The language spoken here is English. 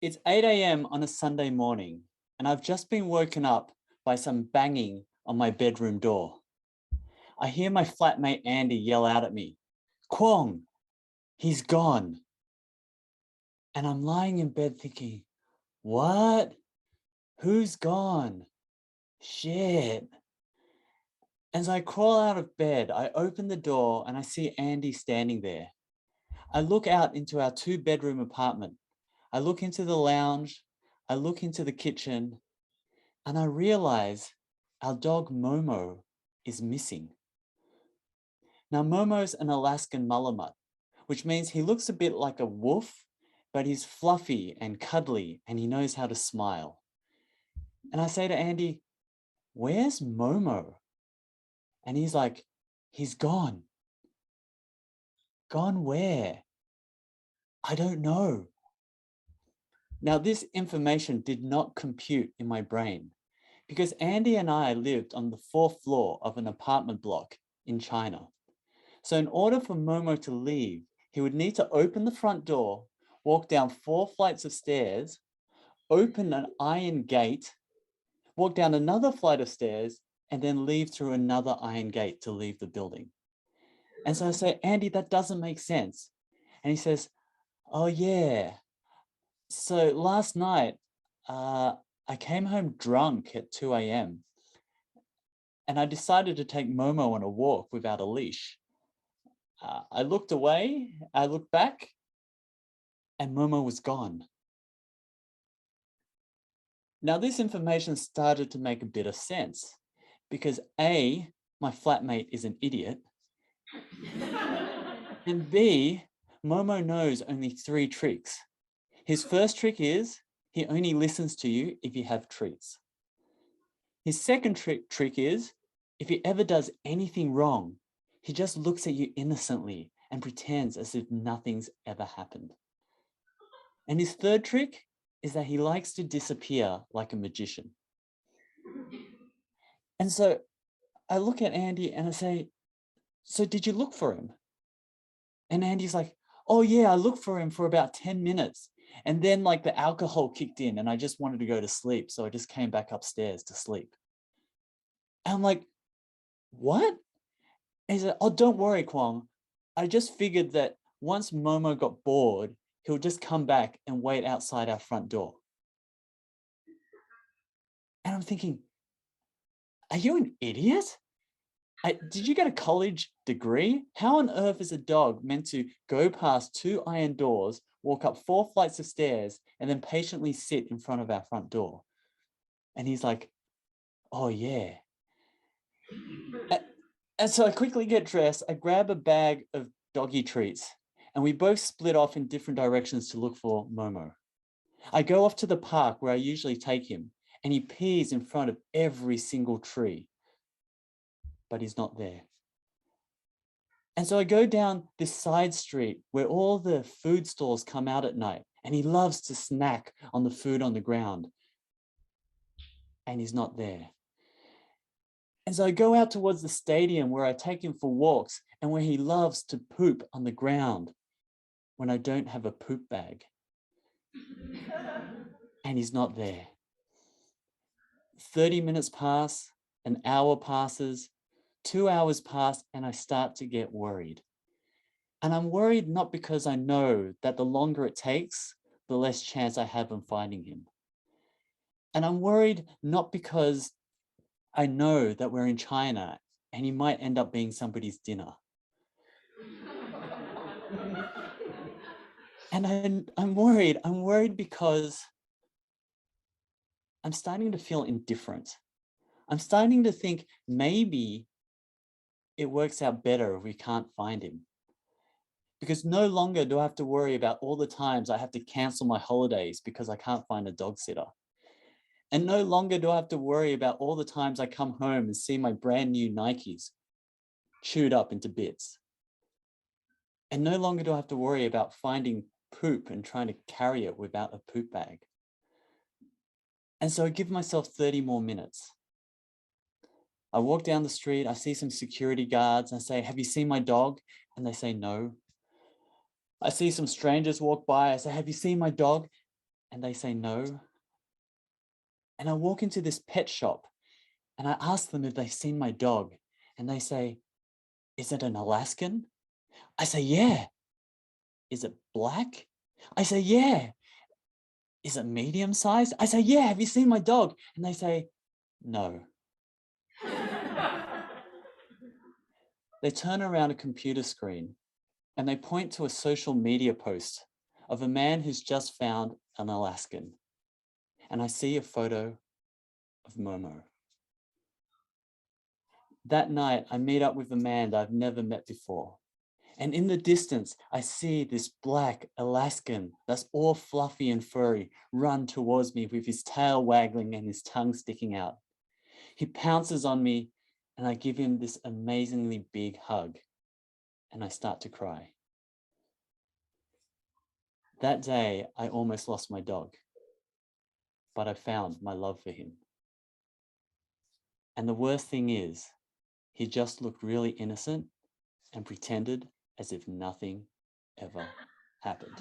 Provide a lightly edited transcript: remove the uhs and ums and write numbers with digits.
It's 8 a.m. on a Sunday morning, and I've just been woken up by some banging on my bedroom door. I hear my flatmate Andy yell out at me, "Kwong, he's gone." And I'm lying in bed thinking, what? Who's gone? Shit. As I crawl out of bed, I open the door and I see Andy standing there. I look out into our 2-bedroom apartment. I look into the lounge. I look into the kitchen. And I realize our dog Momo is missing. Now, Momo's an Alaskan Malamute, which means he looks a bit like a wolf, but he's fluffy and cuddly and he knows how to smile. And I say to Andy, "Where's Momo?" And he's like, "He's gone." Gone where? I don't know. Now, this information did not compute in my brain because Andy and I lived on the 4th floor of an apartment block in China. So in order for Momo to leave, he would need to open the front door, walk down 4 flights of stairs, open an iron gate, walk down another flight of stairs, and then leave through another iron gate to leave the building. And so I say, "Andy, that doesn't make sense." And he says, "Oh yeah. So last night, I came home drunk at 2 a.m. and I decided to take Momo on a walk without a leash. I looked away, I looked back, and Momo was gone." Now, this information started to make a bit of sense because A, my flatmate is an idiot, and B, Momo knows only 3 tricks. His first trick is he only listens to you if you have treats. His second trick is if he ever does anything wrong, he just looks at you innocently and pretends as if nothing's ever happened. And his third trick is that he likes to disappear like a magician. And so I look at Andy and I say, "So did you look for him?" And Andy's like, "Oh yeah, I looked for him for about 10 minutes. And then like the alcohol kicked in and I just wanted to go to sleep. So I just came back upstairs to sleep." And I'm like, "What?" And he said, "Oh, don't worry, Kwong. I just figured that once Momo got bored, he'll just come back and wait outside our front door." And I'm thinking, are you an idiot? Did you get a college degree? How on earth is a dog meant to go past 2 iron doors, walk up 4 flights of stairs, and then patiently sit in front of our front door? And he's like, "Oh yeah." And so I quickly get dressed, I grab a bag of doggy treats, and we both split off in different directions to look for Momo. I go off to the park where I usually take him, and he pees in front of every single tree, but he's not there. And so I go down this side street where all the food stalls come out at night, and he loves to snack on the food on the ground, and he's not there. And so I go out towards the stadium where I take him for walks and where he loves to poop on the ground when I don't have a poop bag, and he's not there. 30 minutes pass, an hour passes, 2 hours pass, and I start to get worried. And I'm worried not because I know that the longer it takes, the less chance I have of finding him. And I'm worried not because I know that we're in China and he might end up being somebody's dinner. And I'm worried. I'm worried because I'm starting to feel indifferent. I'm starting to think maybe it works out better if we can't find him. Because no longer do I have to worry about all the times I have to cancel my holidays because I can't find a dog sitter. And no longer do I have to worry about all the times I come home and see my brand new Nikes chewed up into bits. And no longer do I have to worry about finding poop and trying to carry it without a poop bag. And so I give myself 30 more minutes. I walk down the street, I see some security guards, I say, "Have you seen my dog?" And they say no. I see some strangers walk by, I say, "Have you seen my dog?" And they say no. And I walk into this pet shop and I ask them if they've seen my dog. And they say, is it an Alaskan? I say, yeah. Is it black? I say, yeah. Is it medium sized? I say, yeah. Have you seen my dog? And they say, no. They turn around a computer screen and they point to a social media post of a man who's just found an Alaskan. And I see a photo of Momo. That night, I meet up with a man that I've never met before. And in the distance, I see this black Alaskan that's all fluffy and furry run towards me with his tail waggling and his tongue sticking out. He pounces on me and I give him this amazingly big hug and I start to cry. That day, I almost lost my dog, but I found my love for him. And the worst thing is, he just looked really innocent and pretended as if nothing ever happened.